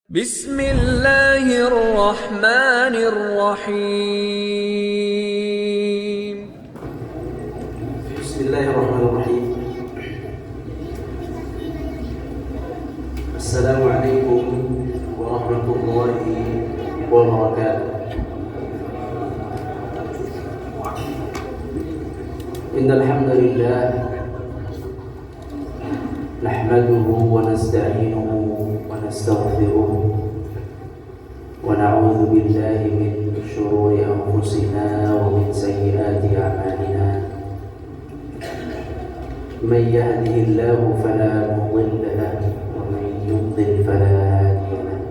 Bismillahirrahmanirrahim. Bismillahirrahmanirrahim. Assalamualaikum warahmatullahi wabarakatuh. Innal hamdalillah nahmaduhu wa nasta'inuhu wa nastaghfiruh wa na'udzu billahi min shururi anfusina wa min sayyiati a'malina. من يهده الله فلا مضل له ومن يضلل فلا هادي له.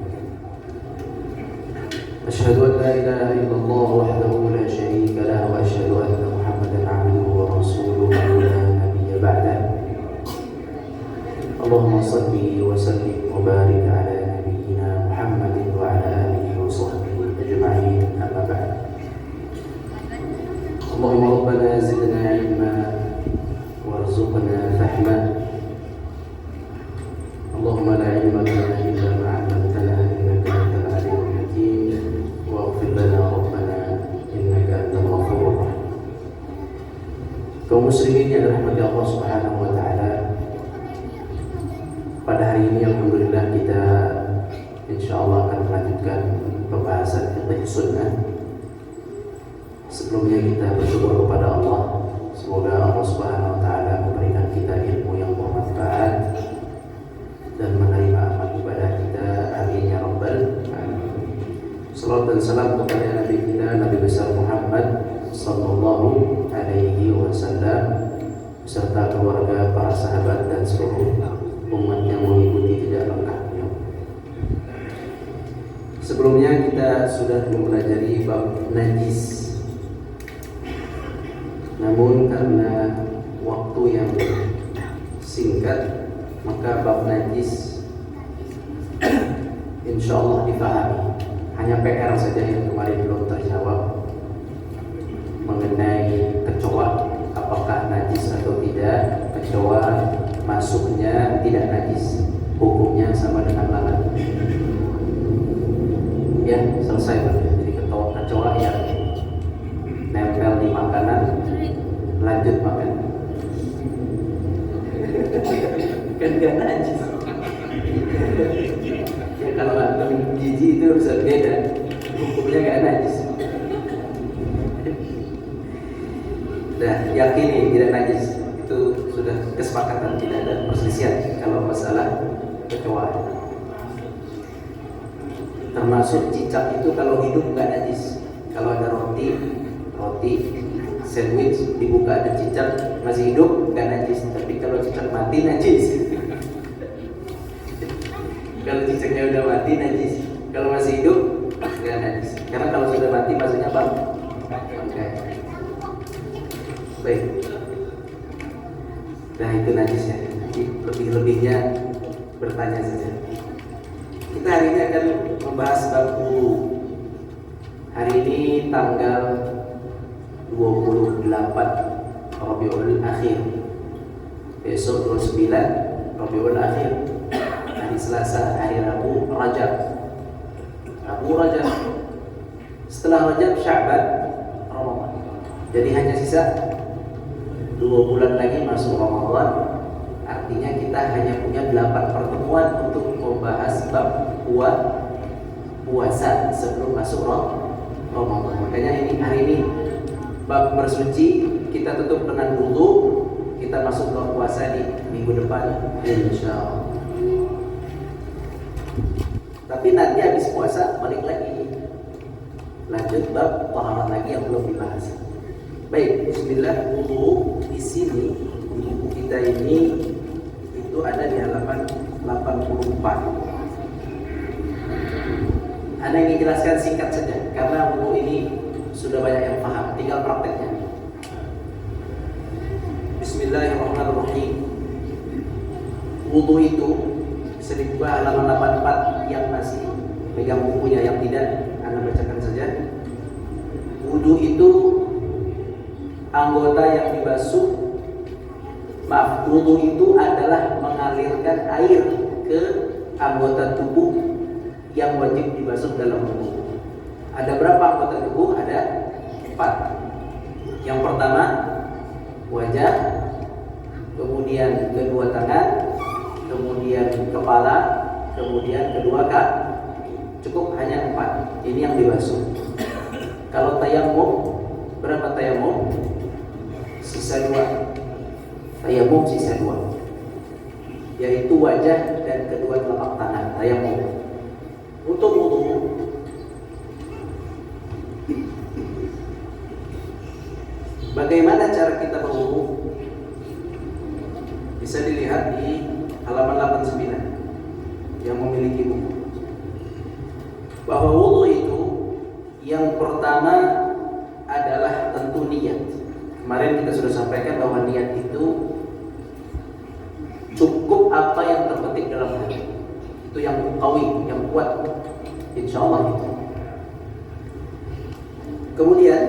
أشهد أن لا إله إلا الله وحده لا شريك له وأشهد أن محمدا عبده ورسوله لا نبي بعده. اللهم صل وسلم وبارك على نبينا محمد وعلى آله وصحبه أجمعين. أما بعد. اللهم ربنا زدنا علما وارزقنا فهما. اللهم لا علم لنا إلا ما علمتنا إنك أنت العليم الحكيم واغفر لنا ربنا إنك أنت الغفور الرحيم. Kaum muslimin yang dirahmati Allah Subhanahu wa taala, pada hari ini alhamdulillah kita insyaallah akan melanjutkan pembahasan fiqh sunnah. Sebelumnya kita bersyukur kepada Allah. Semoga Allah Subhanahu wa taala memberikan kita ilmu yang bermanfaat dan menerima amal ibadah kita. Amin ya rabbal alamin. Salawat dan salam kepada Nabi kita, Nabi besar Muhammad sallallahu alaihi wasallam beserta keluarga, para sahabat dan seluruh umat yang mengikuti tidak lengkapnya. Sebelumnya kita sudah mempelajari bab najis. Namun karena waktu yang singkat, maka bab najis insyaallah dipahami. Hanya PR saja yang kemarin belum terjawab mengenai kecoa, apakah najis atau tidak. Kecoa masuknya tidak najis, hukumnya sama dengan lalat. Ya, selesai. Jadi kecoa yang nempel di makanan lanjut makan kan gak najis. Ya kalau jijik itu bisa beda, hukumnya gak najis. Nah, yakini tidak najis itu sudah kesepakatan, tidak ada perselisihan kalau masalah kecoa. Termasuk cicak itu kalau hidup gak najis. Kalau ada roti sandwich dibuka ada cicak masih hidup gak najis, tapi kalau cicak mati najis. Kalau cicaknya udah mati najis, kalau masih hidup gak najis. Karena kalau sudah mati maksudnya apa? Okay. Baik. Nah itu najisnya. Jadi lebih-lebihnya bertanya saja. Kita hari ini akan membahas bab wudu. Hari ini tanggal 28 Rabiul Akhir, besok 29 Rabiul Akhir, hari Selasa, hari Rabu Rajab. Setelah Rajab Sya'ban, Ramadan. Jadi hanya sisa 2 bulan lagi masuk Ramadan. Artinya kita hanya punya 8 pertemuan untuk membahas bab puasa sebelum masuk Ramadan. Makanya hari ini bab bersuci, kita tutup dengan wudu, kita masuk ke puasa di minggu depan insyaallah. Tapi nanti habis puasa balik lagi, lanjut bab taharat lagi yang belum dibahas. Baik, bismillah. Wudu di sini di buku kita ini itu ada di halaman 84. Anda ingin jelaskan singkat saja karena wudu ini sudah banyak yang paham, tinggal prakteknya. Bismillahirrahmanirrahim. Wudu itu bisa dibuka halaman 84 yang masih pegang bukunya, yang tidak Anda bacakan saja. Wudu itu anggota yang dibasuh. Wudu itu adalah mengalirkan air ke anggota tubuh yang wajib dibasuh dalam wudu. Ada berapa anggota tubuh? Ada 4. Yang pertama wajah, kemudian kedua tangan, kemudian kepala, kemudian kedua kaki. Cukup hanya 4. Ini yang dibasuh. Kalau tayamum, berapa tayamum? Sisa 2. Tayamum sisa 2, yaitu wajah dan kedua telapak tangan. Tayamum. Untuk wudu, bagaimana cara kita berwudu? Bisa dilihat di halaman 89 yang memiliki buku. Bahwa wudu itu yang pertama adalah tentu niat. Kemarin kita sudah sampaikan bahwa niat itu cukup apa yang terbetik dalam hati. Itu yang qawi, yang kuat, insya Allah itu. Kemudian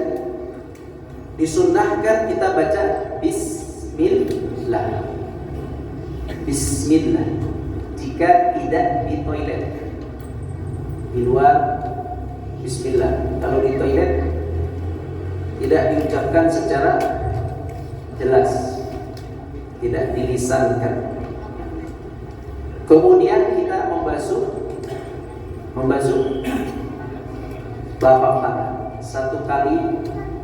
disunnahkan kita baca Bismillah. Bismillah jika tidak di toilet. Di luar Bismillah. Kalau di toilet tidak diucapkan secara jelas, tidak dilisankan. Kemudian kita membasuh telapak tangan. 1 kali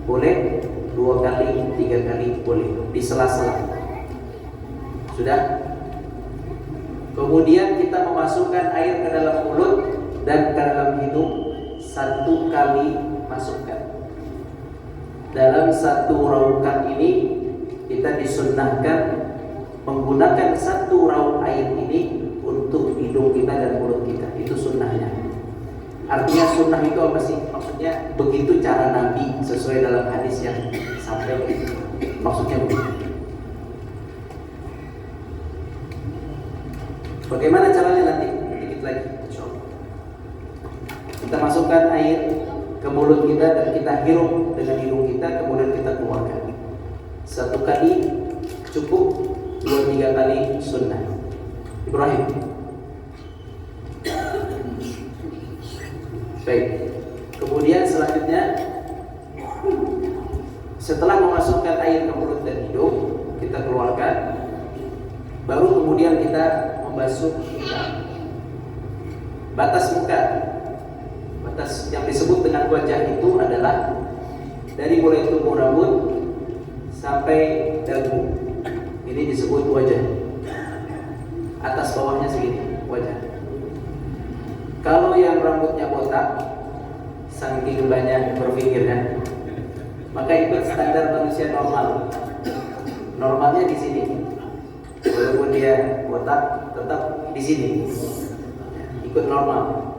boleh, 2 kali, 3 kali boleh, di sela-sela. Sudah? Kemudian kita memasukkan air ke dalam mulut dan ke dalam hidung 1 kali masukkan. Dalam 1 raukan ini kita disunnahkan menggunakan 1 rauk air ini untuk hidung kita dan mulut kita. Itu sunnahnya. Artinya sunnah itu apa sih? Maksudnya begitu cara Nabi sesuai dalam hadis yang sampai maksudnya begitu. Bagaimana caranya nanti? Sedikit lagi, insyaallah. Kita masukkan air ke mulut kita dan kita hirup dengan hidung kita, kemudian kita keluarkan. 1 kali cukup, 2-3 kali sunnah. Ibrahim. Baik. Kemudian selanjutnya, setelah memasukkan air ke mulut dan hidung, kita keluarkan. Baru kemudian kita membasuh muka. Batas muka, batas yang disebut dengan wajah itu adalah dari mulai tumbuh rambut sampai dagu. Ini disebut wajah. Atas bawahnya segini, wajah. Kalau yang rambutnya botak, saking banyak berpikirnya, maka ikut standar manusia normal. Normalnya di sini. Walaupun dia botak, tetap di sini. Ikut normal.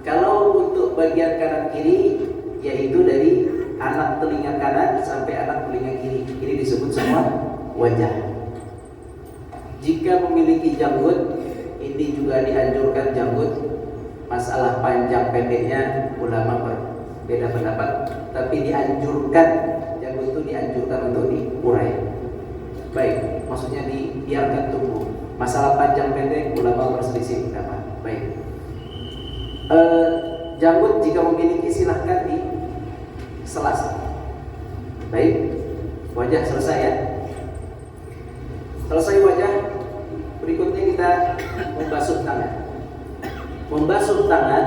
Kalau untuk bagian kanan kiri, yaitu dari anak telinga kanan sampai anak telinga kiri, ini disebut semua wajah. Jika memiliki janggut, ini juga dianjurkan janggut. Masalah panjang pendeknya ulama berbeda pendapat, tapi dianjurkan, janggut itu dianjurkan untuk diurai. Baik, maksudnya dibiarkan tumbuh. Masalah panjang pendek ulama berselisih pendapat. Baik. Janggut jika memiliki silahkan di selas. Baik, wajah selesai ya. Selesai wajah, berikutnya kita membasuh tangan. Membasuh tangan,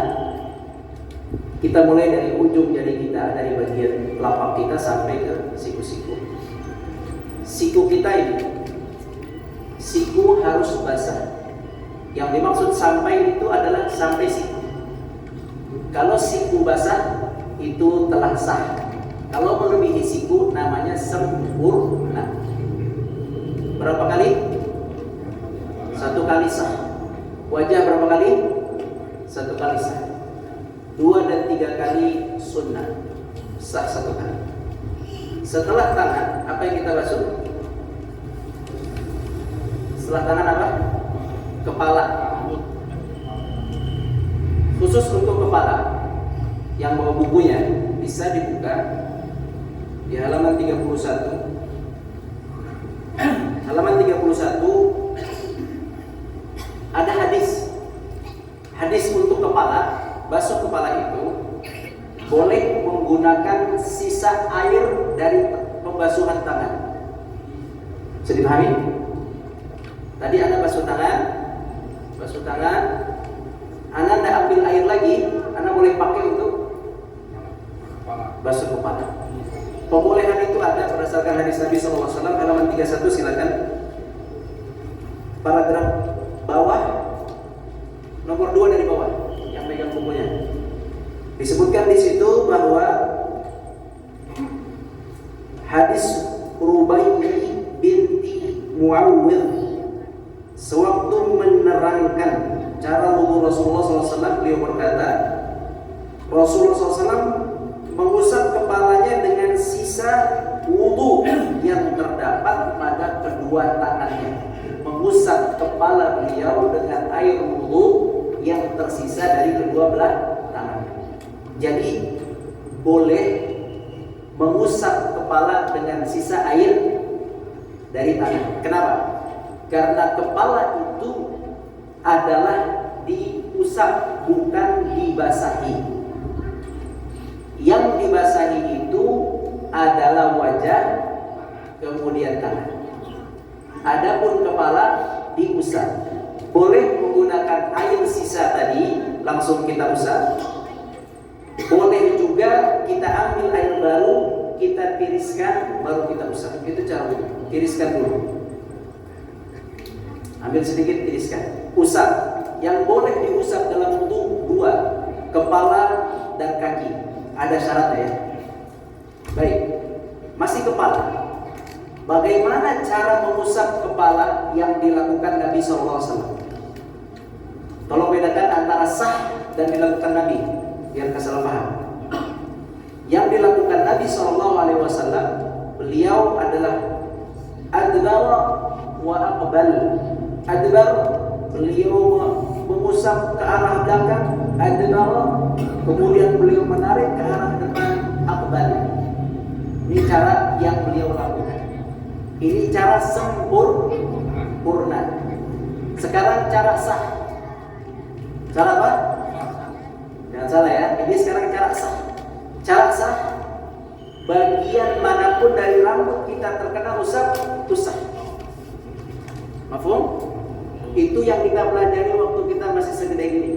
kita mulai dari ujung jari kita, dari bagian telapak kita sampai ke siku-siku. Siku kita ini, siku harus basah. Yang dimaksud sampai itu adalah sampai siku. Kalau siku basah, itu telah sah. Kalau melebihi siku, namanya sempurna. Berapa kali? 1 kali sah. Wajah berapa kali? 1 kali sah. 2 dan 3 kali sunnah. Sah 1 kali. Setelah tangan, apa yang kita basuh? Setelah tangan apa? Kepala. Khusus untuk kepala, yang bawa bukunya bisa dibuka di halaman 31. Halaman 31 ada hadis hadis untuk kepala, basuh kepala itu boleh menggunakan sisa air dari pembasuhan tangan. Bisa dipahami? Tadi Anda basuh tangan, Anda tidak ambil air lagi, Anda boleh pakai untuk basuh kepala. Pembolehan itu ada berdasarkan hadis Nabi SAW, halaman 31, silakan. Paragraf bawah, nomor 2 dari bawah, yang pegang bukunya. Disebutkan di situ bahwa hadis Rubaiyah binti Muawwidh sewaktu menerangkan cara wudu Rasulullah SAW, beliau berkata, Rasulullah SAW mengusap kepalanya dengan sisa wudu yang terdapat pada kedua tangannya. Mengusap kepala beliau dengan air wudu yang tersisa dari kedua belah tangannya. Jadi boleh mengusap kepala dengan sisa air dari tangan. Kenapa? Karena kepala itu adalah diusap, bukan dibasahi. Yang dibasahi itu adalah wajah, kemudian tangan. Adapun kepala diusap. Boleh menggunakan air sisa tadi, langsung kita usap. Boleh juga kita ambil air baru, kita tiriskan, baru kita usap. Itu cara tiriskan dulu. Ambil sedikit, tiriskan, usap. Yang boleh diusap dalam wudu 2, kepala dan kaki. Ada syaratnya ya. Baik, masih kepala. Bagaimana cara mengusap kepala yang dilakukan Nabi SAW? Tolong bedakan antara sah dan dilakukan Nabi, biar kesalah paham. Yang dilakukan Nabi SAW, beliau adalah adbar wa aqbal. Adbar, beliau mengusap ke arah belakang. Adbar, kemudian beliau menarik ke arah depan. Aqbal. Ini cara yang beliau lakukan. Ini cara sempurna. Sekarang cara sah. Cara apa? Jangan salah ya. Ini sekarang cara sah. Cara sah, bagian manapun dari rambut kita terkena usap. Mafhum? Itu yang kita pelajari waktu kita masih segede gini.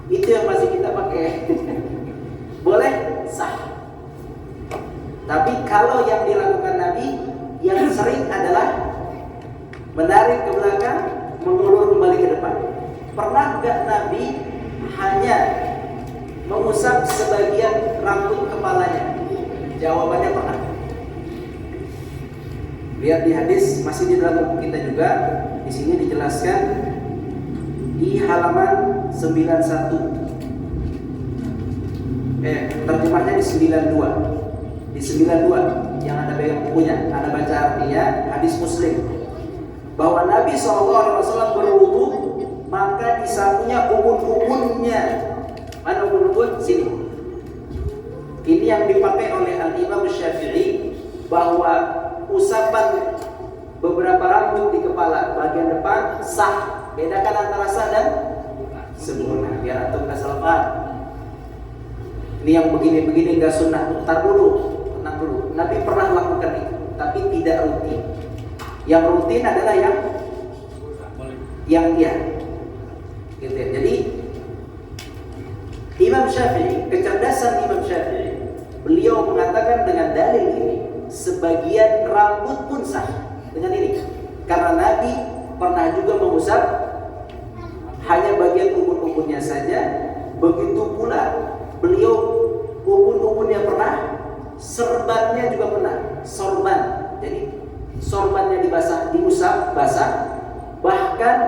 Itu yang masih kita pakai. Boleh? Sah. Tapi kalau yang dilakukan Nabi, yang sering adalah menarik ke belakang, mengulur kembali ke depan. Pernah gak Nabi hanya mengusap sebagian rambut kepalanya? Jawabannya pernah. Lihat di hadis, masih di dalam buku kita juga. Di sini dijelaskan di halaman 91. Terjemahnya di 92. Di 92 yang ada pegang bukunya, Anda baca artinya, hadis Muslim, bahwa Nabi SAW berwudu, maka disapunya ubun-ubunnya. Mana ubun-ubun? Sini. Ini yang dipakai oleh Al-Imam Syafi'i, bahwa usapan beberapa rambut di kepala bagian depan sah. Bedakan antara sah dan sempurna, biar antum gak salah paham. Ini yang begini-begini gak sunnah. Ntar dulu, tenang dulu. Nabi pernah lakukan itu, tapi tidak rutin. Yang rutin adalah yang dia, gitu ya. Jadi Imam Syafi'i, kecerdasan Imam Syafi'i, beliau mengatakan dengan dalil ini, sebagian rambut pun sah dengan ini, karena Nabi pernah juga mengusap hanya bagian ubun-ubunnya saja. Begitu pula beliau ubun-ubunnya pernah, serbannya juga pernah, sorban. Jadi sorbannya diusap basah, bahkan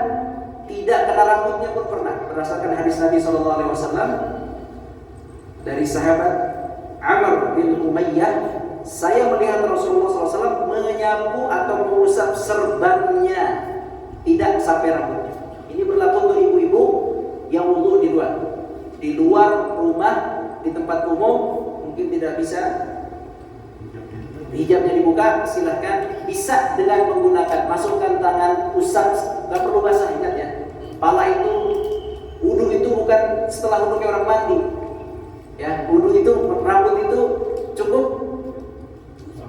tidak kena rambutnya pun pernah. Berdasarkan hadis Nabi SAW dari sahabat Amr bin Umayyah, saya melihat Rasulullah SAW menyapu atau mengusap serbannya, tidak sampai rambutnya. Ini berlaku untuk ibu-ibu yang wudu di luar rumah, di tempat umum, mungkin tidak bisa hijabnya dibuka, silahkan. Bisa dengan menggunakan, masukkan tangan, usap, gak perlu basah, ingat ya. Pala itu, wudu itu bukan bukan setelah wudu kayak orang mandi. Ya, wudu itu rambut itu cukup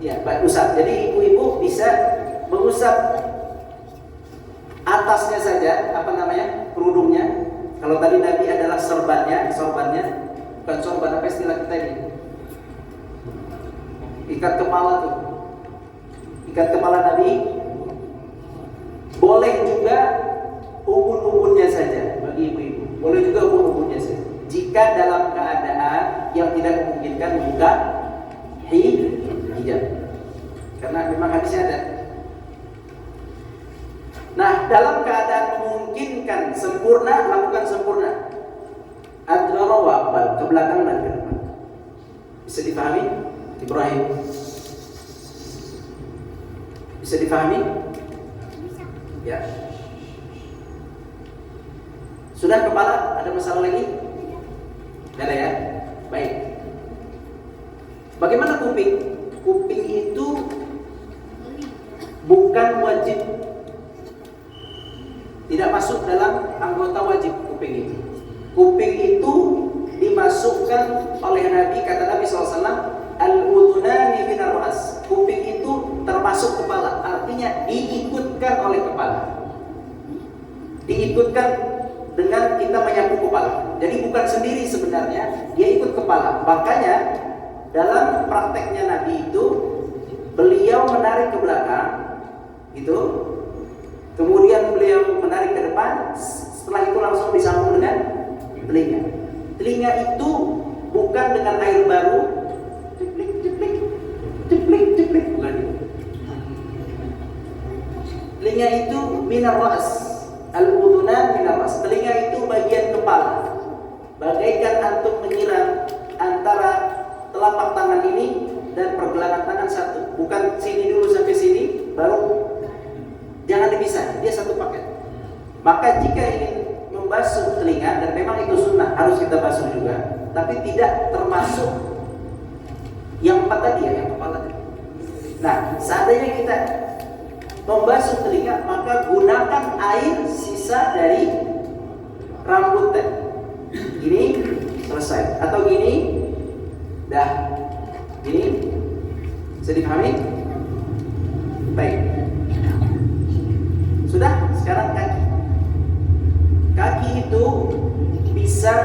ya usap. Jadi ibu-ibu bisa mengusap atasnya saja, kerudungnya. Kalau tadi Nabi adalah sorbannya, bukan sorban, apa istilah kita ini? Ikat kepala tuh. Ikat kepala Nabi. Boleh juga ubun-ubunnya saja bagi ibu-ibu. Boleh juga ubun-ubunnya saja. Jika dalam keadaan yang tidak memungkinkan buka hijab. Karena memang hadisnya ada. Nah, dalam keadaan memungkinkan sempurna, lakukan sempurna. Adbara wa aqbal, ke belakang dan ke depan. Bisa dipahami? Ibrahim. Bisa dipahami? Ya. Sudah kepala? Ada masalah lagi? Tidak ada ya? Baik. Bagaimana kuping? Kuping itu bukan wajib, tidak masuk dalam anggota wajib kuping itu. Kuping itu dimasukkan oleh Nabi, kata Nabi SAW, al-udhunani minar ras. Kuping itu termasuk kepala, artinya diikutkan oleh kepala. Diikutkan dengan kita menyapu kepala. Jadi bukan sendiri sebenarnya, dia ikut kepala. Makanya dalam prakteknya Nabi itu beliau menarik ke belakang, gitu. Kemudian beliau menarik ke depan. Setelah itu langsung disambung dengan telinga. Telinga itu bukan dengan air baru, ceplik, bukan itu. Telinga itu minar ras, al-udhunan minar ras. Telinga itu bagian kepala. Bagaikan antum menyiram antara telapak tangan ini dan pergelangan tangan satu. Bukan sini dulu sampai sini, baru. Jangan dipisah, dia satu paket. Maka jika ingin membasuh telinga, dan memang itu sunnah, harus kita basuh juga, tapi tidak termasuk yang 4 tadi ya, yang kepala tadi. Nah, seandainya kita membasuh telinga, maka gunakan air sisa dari rambut tadi. Gini, selesai. Atau gini, dah. Gini, bisa dipahami? Baik. Sudah, sekarang kaki. Kaki itu bisa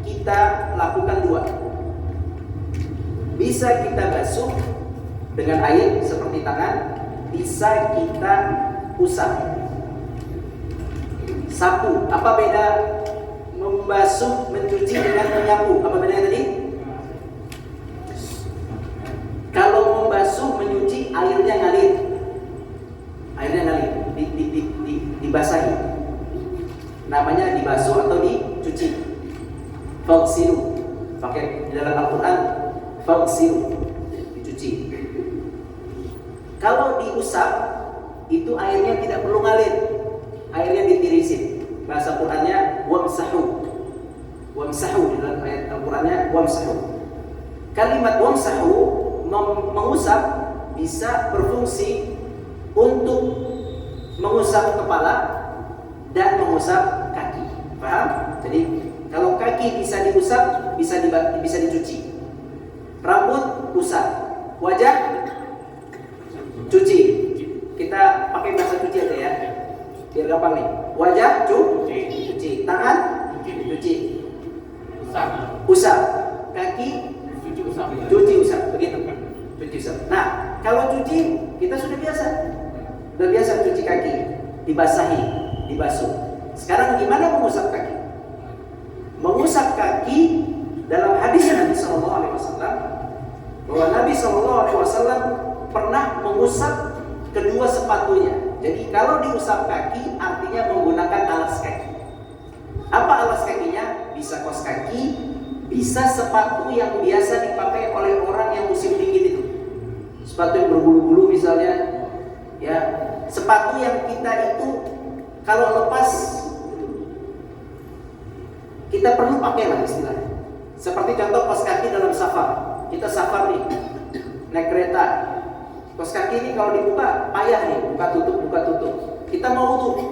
kita lakukan 2. Bisa kita basuh dengan air seperti tangan, bisa kita usap. Sapu, apa beda membasuh, mencuci dengan menyapu? Apa bedanya tadi? Kalau membasuh, menyuci, airnya ngalir. Dibasahi. Namanya dibasuh atau dicuci. Faghsilu. Pakai di dalam Al-Quran, faghsilu, dicuci. Kalau diusap, itu airnya tidak perlu ngalir. Airnya ditirisin. Bahasa Qurannya wamsahu. Wamsahu, di dalam ayat Al-Qurannya wamsahu. Kalimat wamsahu, mengusap, bisa berfungsi untuk mengusap kepala dan mengusap kaki. Paham? Jadi kalau kaki bisa diusap, bisa dicuci. Rambut usap, wajah cuci. Kita pakai bahasa cuci aja ya, biar gampang nih. Wajah cuci, tangan cuci, usap, kaki cuci usap, begitu. Cuci usap. Nah, kalau cuci kita sudah biasa cuci kaki, dibasahi, dibasuh. Sekarang gimana mengusap kaki? Mengusap kaki dalam hadis Nabi SAW, bahwa Nabi SAW pernah mengusap kedua sepatunya. Jadi kalau diusap kaki artinya menggunakan alas kaki. Apa alas kakinya? Bisa kaos kaki, bisa sepatu yang biasa dipakai oleh orang yang musim dingin itu. Sepatu yang berbulu-bulu misalnya, ya. Sepatu yang kita itu kalau lepas kita perlu pakai lah istilahnya. Seperti contoh kaos kaki dalam safar. Kita safar nih, naik kereta. Kaos kaki ini kalau dibuka payah nih, buka tutup. Kita mau wudu,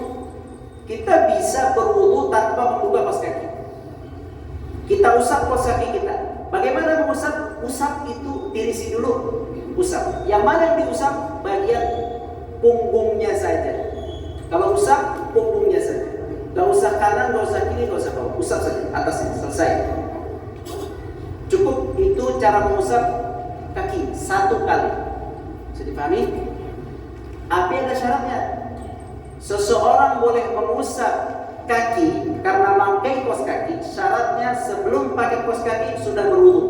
kita bisa berwudu tanpa membuka kaos kaki. Kita usap kaos kaki kita. Bagaimana mengusap? Usap itu tirisi dulu. Usap. Yang mana yang diusap? Bagian punggungnya saja. Kalau usap, punggungnya saja. Gak usah kanan, gak usah kiri, gak usah bawah. Usap saja, atasnya, selesai. Cukup itu cara mengusap kaki 1 kali. Bisa dipahami? Tapi ada syaratnya. Seseorang boleh mengusap kaki karena memakai kaos kaki, syaratnya sebelum pakai kaos kaki sudah berwudu.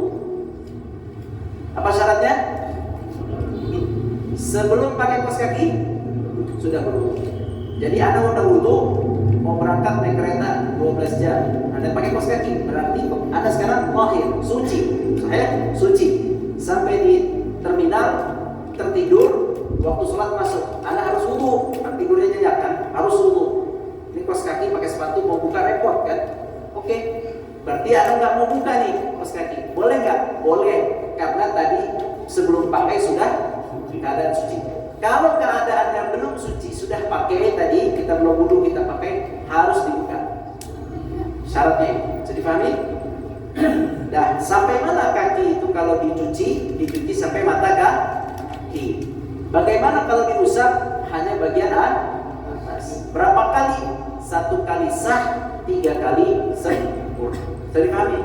Apa syaratnya? Sebelum pakai kaos kaki sudah berwudu. Jadi Anda udah wudu, mau berangkat naik kereta 12 jam, Anda pakai kaos kaki, berarti Anda sekarang tahir, suci, suci. Sampai di terminal tertidur, waktu sholat masuk, Anda harus wudu, tidurnya nyenyak kan, harus wudu. Ini kaos kaki pakai sepatu mau buka repot kan? Oke, berarti Anda nggak mau buka nih kaos kaki, boleh nggak? Boleh, karena tadi sebelum pakai sudah keadaan suci. Kalau keadaan yang belum suci sudah pakai tadi, kita belum wudu kita pakai, harus dibuka. Syaratnya, bisa dipahami? Dah, sampai mana kaki itu kalau dicuci? Dicuci sampai mata kaki. Bagaimana kalau diusap? Hanya bagian atas. Berapa kali? 1 kali sah, 3 kali sempurna. Bisa dipahami?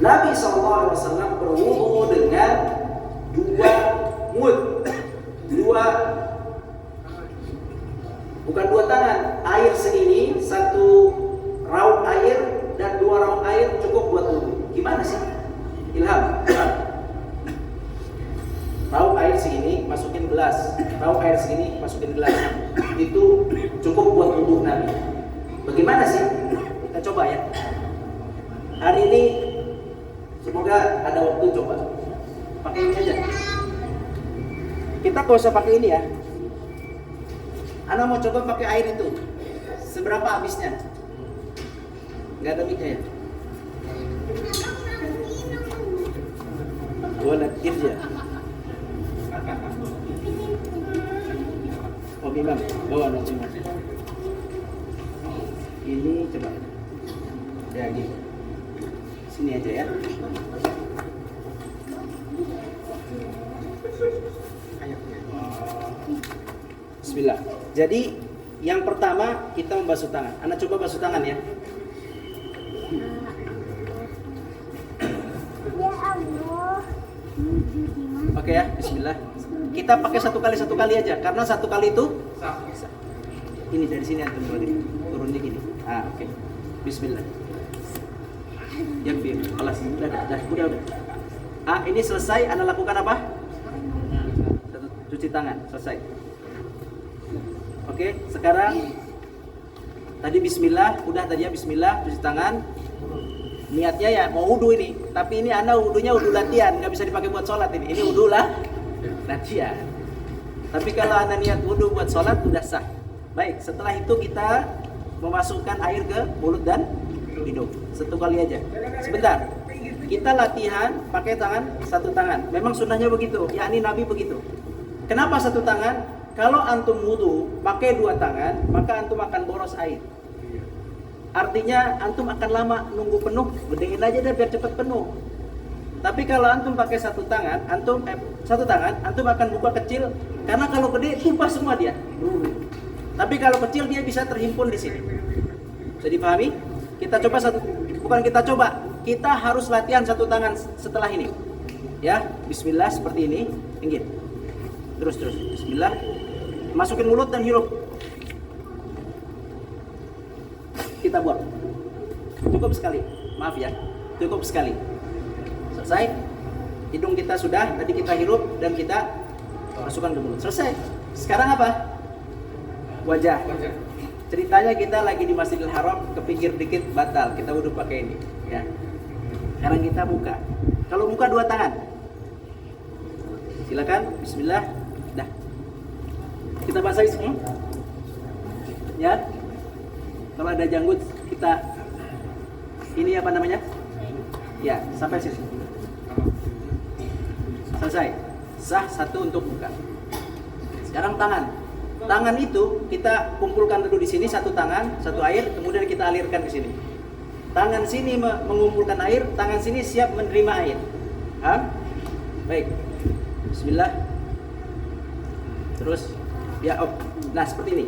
Nabi SAW berwudu dengan 2 mud, bukan 2 tangan, air segini, 1 raung air dan 2 raung air cukup buat wudu. Gimana sih? Ilham. Raung air segini masukin gelas, raung air segini masukin gelas. Itu cukup buat wudu Nabi. Bagaimana sih? Kita coba ya. Hari ini semoga ada waktu coba. Pakai ini aja. Kita gak usah pakai ini ya. Ana mau coba pakai air itu. Seberapa habisnya? Gak ada mic-nya ya? Gua nakir ya. Oh Bimam, bawa dong Bimam. Ini coba. Ya gitu. Sini aja ya. Bismillah. Jadi yang pertama kita membasuh tangan. Anda coba basuh tangan ya. Oke ya, Bismillah. Kita pakai 1 kali aja, karena 1 kali itu ini dari sini antum turunnya gini. Oke. Bismillah. Yang biar kelas udah. Ini selesai. Anda lakukan apa? Cuci tangan, selesai. Oke, sekarang tadi Bismillah, udah tadi ya Bismillah, cuci tangan. Niatnya ya mau wudu ini, tapi ini Anda wudunya wudu latihan, nggak bisa dipakai buat sholat ini. Ini wudu lah latihan. Tapi kalau Anda niat wudu buat sholat udah sah. Baik, setelah itu kita memasukkan air ke mulut dan hidung 1 kali aja. Sebentar, kita latihan pakai tangan 1 tangan. Memang sunnahnya begitu, yakni Nabi begitu. Kenapa 1 tangan? Kalau antum wudu pakai 2 tangan, maka antum akan boros air. Artinya antum akan lama nunggu penuh, gedein aja deh biar cepat penuh. Tapi kalau antum pakai 1 tangan, satu tangan, antum akan buka kecil, karena kalau gede tumpah semua dia. Tapi kalau kecil dia bisa terhimpun di sini. Bisa dipahami? Kita coba kita harus latihan 1 tangan setelah ini. Ya, Bismillah seperti ini, pinggir. Terus, Bismillah. Masukin mulut dan hirup. Kita buat. Cukup sekali. Maaf ya. Cukup sekali. Selesai. Hidung kita sudah, tadi kita hirup dan kita masukkan ke mulut. Selesai. Sekarang apa? Wajah. Ceritanya kita lagi di Masjidil Haram, kepinggir dikit batal. Kita wudu pakai ini, ya. Sekarang kita buka. Kalau buka 2 tangan. Silakan. Bismillah. Dah. Kita basahi semua. Ya. Kalau ada janggut kita ini apa namanya? Ya, sampai sini. Selesai. Sah 1 untuk buka. Sekarang tangan. Tangan itu kita kumpulkan dulu di sini 1 tangan, 1 air, kemudian kita alirkan ke sini. Tangan sini mengumpulkan air, tangan sini siap menerima air. Paham? Baik. Bismillah. Terus ya, nah seperti ini.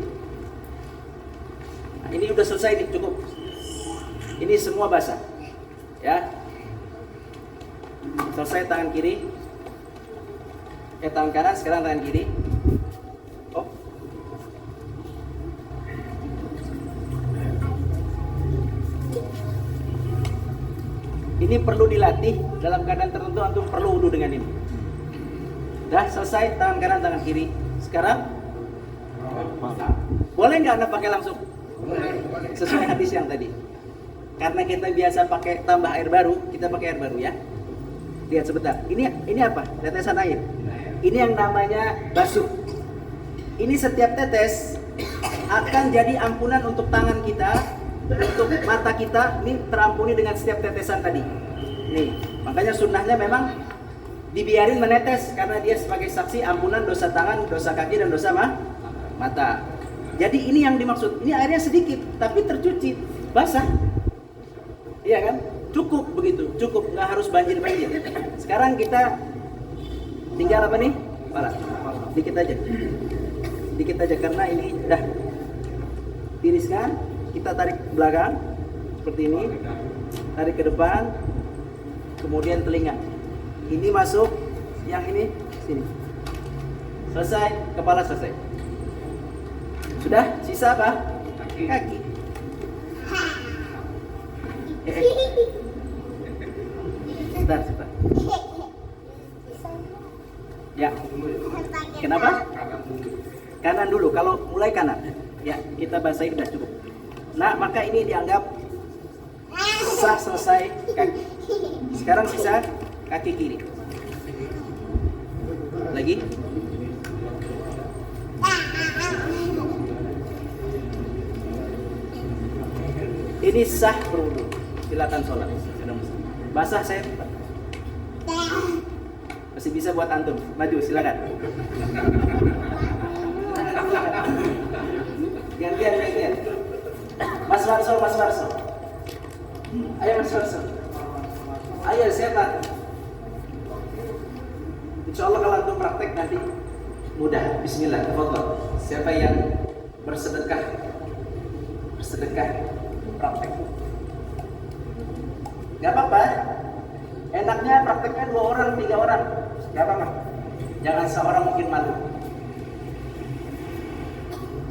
Nah, ini udah selesai nih, cukup. Ini semua basah. Ya. Selesai tangan kiri. Tangan kanan, sekarang tangan kiri. Ini perlu dilatih, dalam keadaan tertentu antum perlu wudu dengan ini. Dah selesai tangan kanan, tangan kiri. Sekarang boleh nggak anda pakai langsung? Sesuai hadis yang tadi. Karena kita biasa pakai tambah air baru, kita pakai air baru ya. Lihat sebentar. Ini apa? Tetesan air. Ini yang namanya basuh. Ini setiap tetes akan jadi ampunan untuk tangan kita, untuk mata kita, ini terampuni dengan setiap tetesan tadi. Nih, makanya sunnahnya memang dibiarin menetes karena dia sebagai saksi ampunan dosa tangan, dosa kaki dan dosa mata. Jadi ini yang dimaksud. Ini airnya sedikit tapi tercuci, basah. Iya kan? Cukup begitu, cukup, nggak harus banjir-banjir. Sekarang kita tinggal apa nih? Dikit aja karena ini dah tiriskan. Kita tarik ke belakang seperti ini, tarik ke depan, kemudian telinga. Ini masuk, yang ini sini. Selesai, kepala selesai. Sudah, sisa apa? Kaki. Sebentar. Ya. Kenapa? Kanan dulu. Kalau mulai kanan, ya kita basahi sudah cukup. Nah, maka ini dianggap sah selesai kaki. Sekarang sisa kaki kiri. Lagi. Ini sah berwudu. Silakan sholat. Basah saya. Masih bisa buat antum. Maju, silakan. Gantian. Mas Warso. Ayo Mas Warso. Ayo siapa? Insya Allah kalau antum praktek nanti mudah. Bismillah. Tafadhol. Siapa yang bersedekah praktek? Gak apa-apa. Enaknya prakteknya 2 orang, 3 orang. Gak apa-apa. Jangan seorang mungkin malu.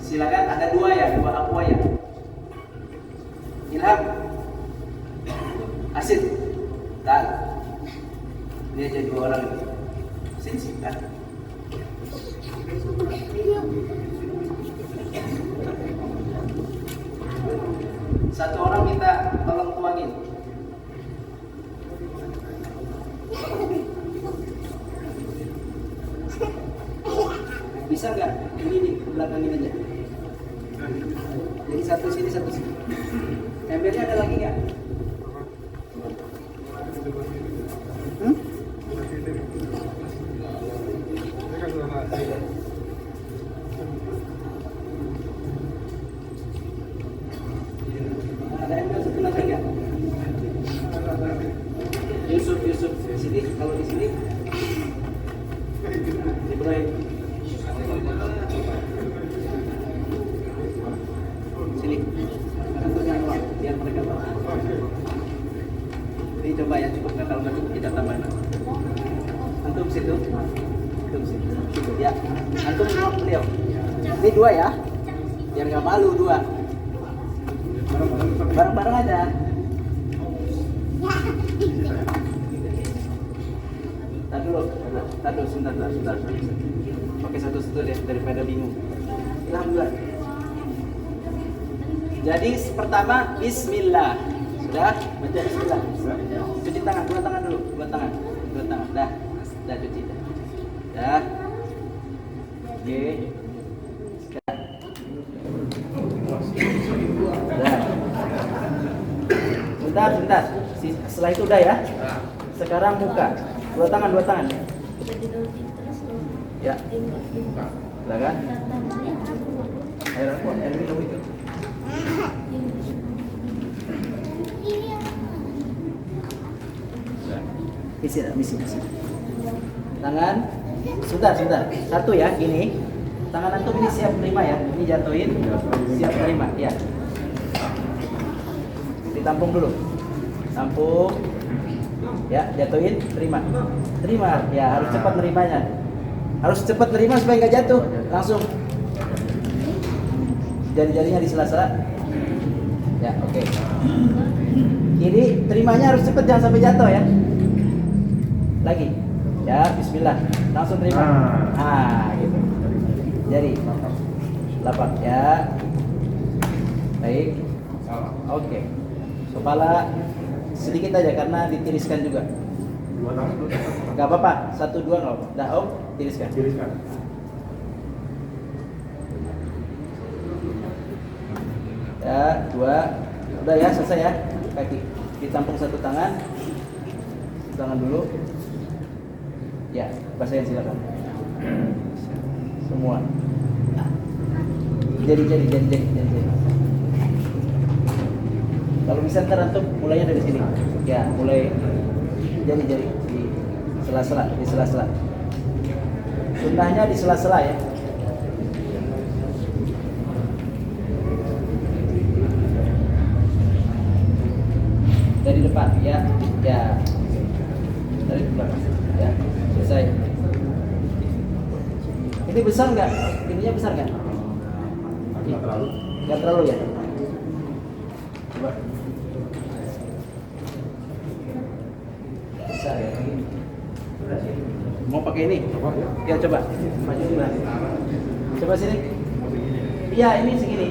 Silakan, ada 2 ya, 2 aqua ya. Ilham, Asid, dan dia jadi 2 orang. Sini kan. Satu orang minta tolong tuangin. Bisa nggak? Ini di belakangin aja. Jadi satu sini. Embernya ada lagi nggak? Ada ember satu lagi nggak? Yusuf, sini. Kalau di sini, Ibrahim. Sini. Biar mereka tahu. Ini coba ya, cukup nggak? Kalau nggak cukup kita tambah. Antum situ. Ya, antum nolak beliau. Ini 2 ya, biar nggak malu 2. Bareng-bareng aja. Tadi sebentar. Pakai satu-satu deh daripada bingung. Alhamdulillah. Jadi pertama Bismillah. Sudah baca Bismillah. Cuci tangan, 2 tangan dulu, 2 tangan. Dah cuci. Dah. Oke. Dah. Sebentar. Setelah itu udah ya. Sekarang muka. 2 tangan. Ya. Silakan. Air minum itu. Misi. Tangan, sebentar. Satu ya, gini. Tangan antum ini siap terima ya. Ini jatuhin, siap terima ya. Ditampung dulu. Tampung. Ya, jatuhin, terima. Ya, harus cepat nerimanya. Harus cepat nerima supaya nggak jatuh. Langsung. Jari-jarinya di sela-sela. Ya, oke. Kiri, terimanya harus cepat, jangan sampai jatuh ya. Lagi. Ya, bismillah. Langsung terima. Gitu. Jari. Lapak ya. Baik. Oke. Kepala sedikit aja karena ditiriskan juga. Gak apa-apa, 1, 2 nggak apa-apa. Dah om, tiriskan. Ya, 2. Udah ya, selesai ya. Kaki ditampung satu tangan. Tangan dulu. Ya, basahin silakan. Semua. Jadi. Kalau bisa ntar antum mulainya dari sini. Ya, mulai jadi di sela-sela. Sunnahnya di sela-sela ya. Dari depan ya. Dari belakang ya. Selesai. Ini besar nggak? Ininya besar nggak? Nggak terlalu ya. Coba. Besar ya. Mau pakai ini? Ya coba. Maju dulu. Coba sini. Iya ini segini.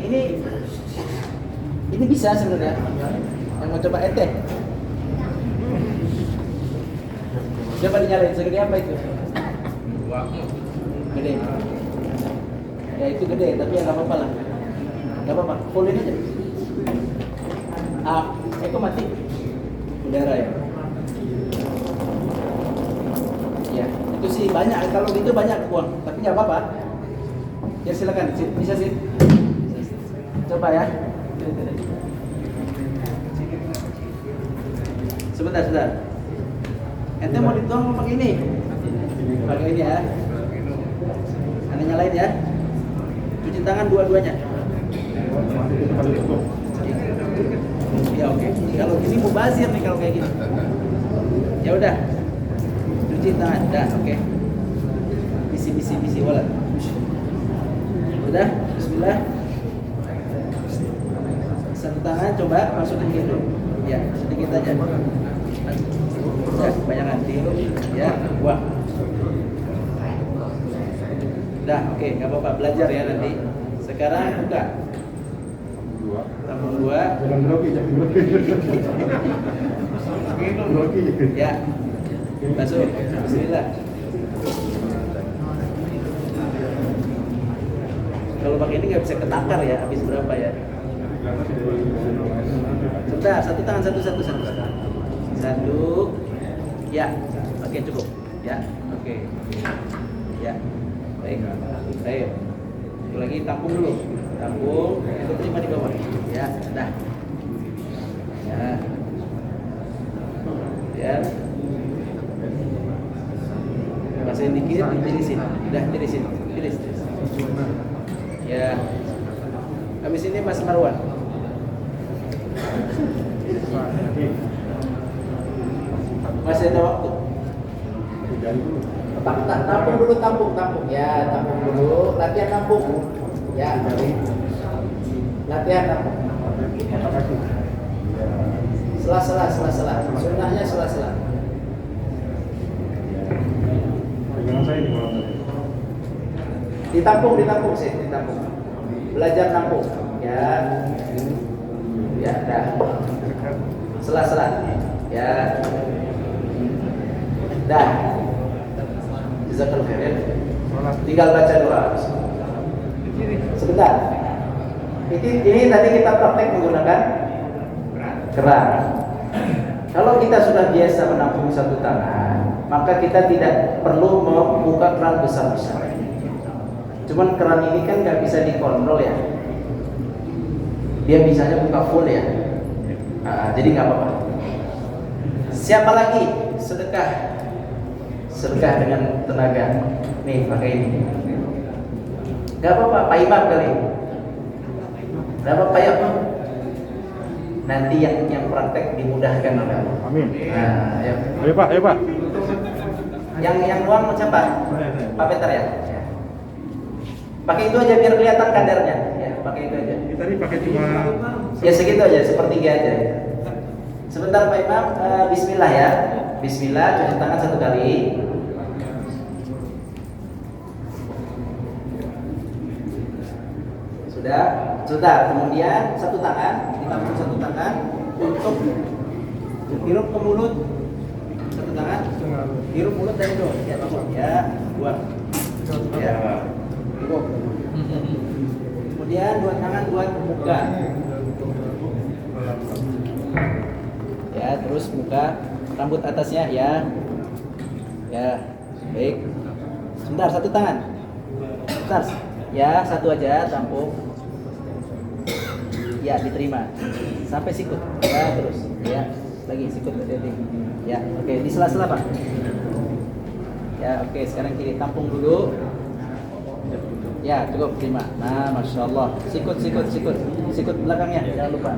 Ini bisa sebenarnya. Yang mau coba ente. Coba dinyalain segede apa itu? Gede. Ya itu gede tapi ya nggak apa-apa lah. Nggak apa-apa. Fullin aja. Eko mati. Udara ya. Ya, itu sih banyak. Kalau gitu banyak uang, tapi nggak apa-apa. Ya silakan, bisa sih. Coba ya. Sebentar. Ente mau dituang mau pakai ini? Pakai ini ya. Anda nyalain ya. Cuci tangan dua-duanya. Ya oke. Kalau gini mubazir nih kalau kayak gini. Ya udah. Cuci tangan, dah, oke. Bisi wala. Udah, bismillah. Satu tangan coba masukin gitu. Ya, sedikit aja. Ya, kebanyakan dihirup. Ya, buang. Dah, oke, nggak apa-apa. Belajar ya nanti. Sekarang buka. Tampung 2. Ya. Masuk. Bismillah. Kalau pakai ini nggak bisa ketakar ya. Habis berapa ya? Sudah, satu tangan satu. Satu. Ya. Oke, cukup. Ya. Oke. Ya. Baik. Lagi tampung dulu. Tampung. Itu terima di bawah. Ya. Dah. Ya. Basahin dikit, tirisin. Udah, tirisin. Tiris. Ya. Habis ini Mas Marwan. Masih ada waktu. Tampung dulu. Ya, tampung dulu. Latihan tampung. Ya, latihan tampung. Sela-sela. Sunnahnya sela-sela. Ditampung. Belajar tampung. Ya, dah. Sela-sela. Ya, dah. Jazakallahu khairan. Tinggal baca doa. Sebentar. Ini tadi kita praktek menggunakan keran. Kalau kita sudah biasa menampung satu tangan, maka kita tidak perlu membuka keran besar-besar. Cuman keran ini kan nggak bisa dikontrol ya. Dia bisanya buka full ya. Jadi nggak apa-apa. Siapa lagi? sedekah. Sedekah dengan tenaga. Nih, pakai ini. Gak apa-apa, Pak Imam kali. Gak apa-apa ya, Pak. Nanti yang praktek dimudahkan oleh Allah. Amin. Nah, ayo. Ayo Pak, ayo Pak. Yang uang siapa? Pak Peter ya? Ya. Pakai itu aja biar kelihatan kadarnya. Ya, pakai itu aja. Ini tadi pakai cuma Ya segitu aja, sepertiga aja. Sebentar Pak Imam, Bismillah ya. Bismillah, cuci tangan 1 kali. Sudah. Kemudian 1 tangan, ditampung 1 tangan untuk hirup ke mulut. 1 tangan, hirup mulut dan hidung. Ya, tampung. Ya, buang. Ya, cukup. Kemudian 2 tangan buat muka. Ya, terus muka, rambut atasnya ya. Ya, baik. Sebentar, 1 tangan. Sebentar. Ya, 1 aja tampung. Ya, diterima. Sampai sikut. Ya, terus. Ya, lagi sikut hati-hati. Ya, oke, di sela-sela, Pak. Ya, oke, sekarang kiri tampung dulu. Ya, cukup terima. Nah, masya Allah. Sikut belakangnya, jangan lupa.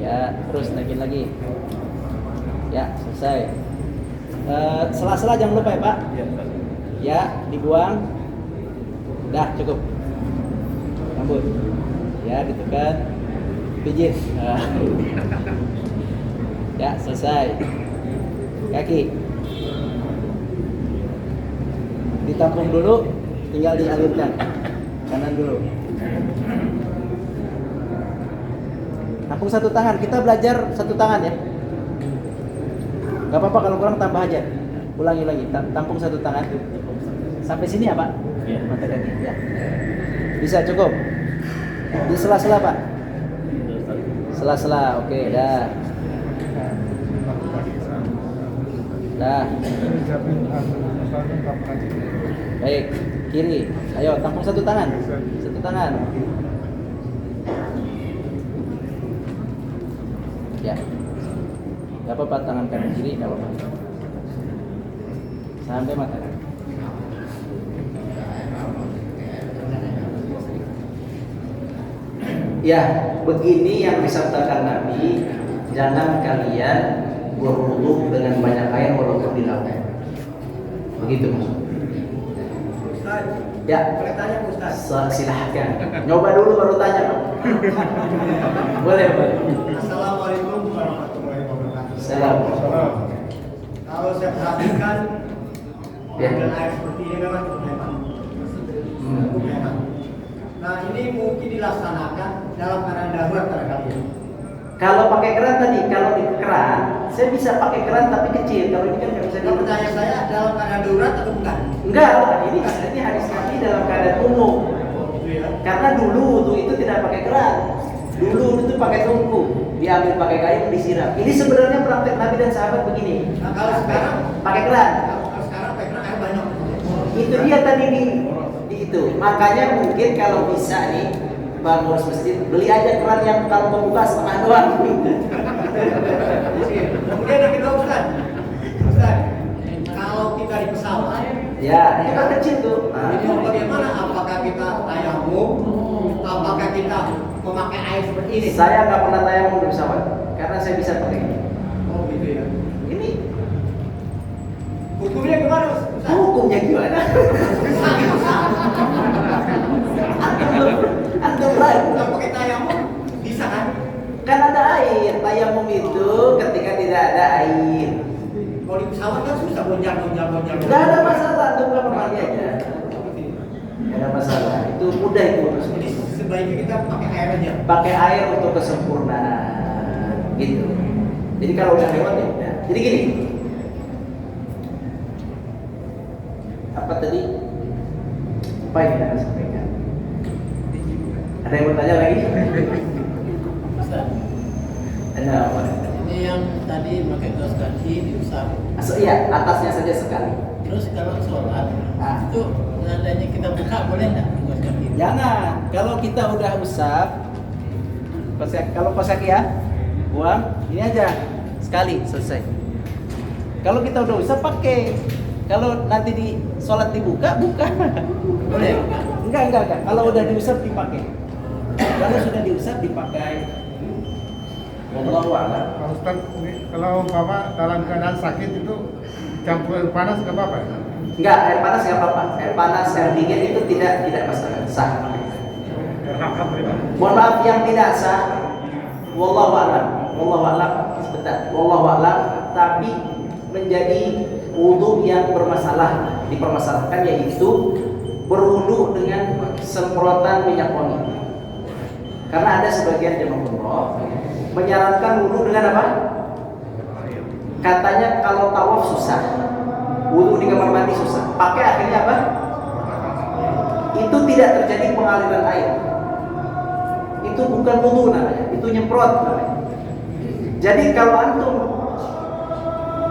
Ya, terus naikin lagi. Ya, selesai. Sela-sela jangan lupa ya, Pak. Ya, dibuang. Dah, cukup. Rambut. Ya, ditekan. Pijit. Ya, selesai. Kaki. Ditampung dulu, tinggal dialirkan. Kanan dulu. Tampung 1 tangan. Kita belajar 1 tangan ya. Gak apa-apa kalau kurang tambah aja. Ulangi lagi. Tampung 1 tangan. Sampai sini ya, Pak? Iya. Mata kaki. Ya. Bisa cukup. Di sela-sela, Pak. Sela-sela. Oke, dah. Dah. Baik, kiri. Ayo, tampung 1 tangan. 1 tangan. Ya. Gak apa-apa tangan kanan kiri, gak apa-apa. Sampai mata kaki. Ya, begini yang disabdakan Nabi, jangan kalian berwudu dengan banyak air walaupun di laut. Begitu maksudnya. Ustaz, Ya, boleh tanya Ustaz? silahkan. Nyoba dulu baru tanya, Pak. Boleh, Pak. Assalamualaikum warahmatullahi wabarakatuh. Salam. Kalau saya perhatikan Ya. dengan air seperti ini memang cukup hemat. Cukup hemat. Nah, ini mungkin dilaksanakan dalam keadaan darurat barangkali ya. Kalau pakai keran tadi, kalau di keran, saya bisa pakai keran tapi kecil. Kalau ini kan nggak bisa. Kalau pertanyaan saya dalam keadaan darurat atau bukan? Enggak lah, ini hadis Nabi dalam keadaan umum. Gitu ya. Karena dulu wudu itu tidak pakai keran. Dulu itu pakai tungku, diambil pakai kain disiram. Ini sebenarnya praktek Nabi dan sahabat begini. Nah, kalau sekarang Pakai keran. kalau sekarang pakai air banyak. Itu dia tadi di itu. Makanya mungkin kalau bisa nih Bang ngurus masjid, beli aja keran yang kalau membuka setengah doang. Kemudian yang kedua Ustaz. Ustaz, kalau kita di pesawat, Ya, itu kan kecil tuh. itu bagaimana? Apakah kita tayamum? Apakah kita memakai air seperti ini? Saya nggak pernah tayamum di pesawat karena saya bisa pakai ini. Oh gitu ya. Ini Hukumnya gimana Ustaz? hukumnya gimana? Antum ragu. Kalau pakai tayamum bisa kan? Kan ada air. Tayamum itu ketika tidak ada air. Kalau di pesawat kan susah gonjang. Nggak ada masalah, antum kamar mandi aja. Nggak ada masalah. Itu mudah itu. Jadi sebaiknya kita pakai air aja. Pakai air untuk kesempurnaan, gitu. Jadi kalau udah lewat ya udah. Jadi gini. Apa tadi? Apa yang kita sampaikan? Ada yang bertanya lagi? Ada apa? Ini yang tadi pakai kaos kaki diusap. Iya, atasnya saja sekali. Terus kalau sholat Ah. itu seandainya kita buka boleh nggak kaos kaki? Jangan. Kalau kita udah usap, kalau kos kaki ya, buang. Ini aja sekali selesai. Kalau kita udah usap pakai. Kalau nanti di sholat dibuka, buka. Boleh. Enggak. Kalau udah diusap dipakai. Kalau sudah diusap dipakai. Wallahu a'lam. Pak Ustaz, ini kalau umpama dalam keadaan sakit itu campur air panas nggak apa-apa ya? Enggak, air panas nggak apa-apa. Air panas, air dingin itu tidak masalah, sah. Mohon maaf yang tidak sah. Wallahu a'lam. Sebentar. Wallahu a'lam. Tapi menjadi wudu yang bermasalah, dipermasalahkan, yaitu berwudu dengan semprotan minyak wangi. Karena ada sebagian jemaah menyarankan wudu dengan apa? Katanya kalau tawaf susah, wudu di kamar mandi susah. Pakai akhirnya apa? Itu tidak terjadi pengaliran air. Itu bukan wudu namanya, itu nyemprot namanya. Jadi kalau antum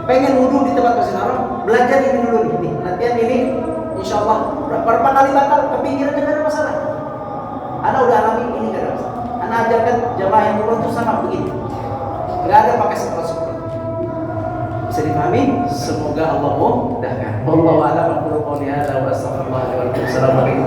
pengen wudu di tempat Masjidil Haram, belajar ini dulu nih. Latihan ini, insya Allah berapa kali bakal kepikiran nggak ada masalah. Anda udah alami ini nggak ada masalah. Anda ajarkan jamaah yang umroh itu sama begini. Nggak ada pakai semprot. Bisa dipahami? Semoga Allah mudahkan. Wallahu a'lam. Aku qouli hadza wa astaghfirullah li wa lakum. Assalamualaikum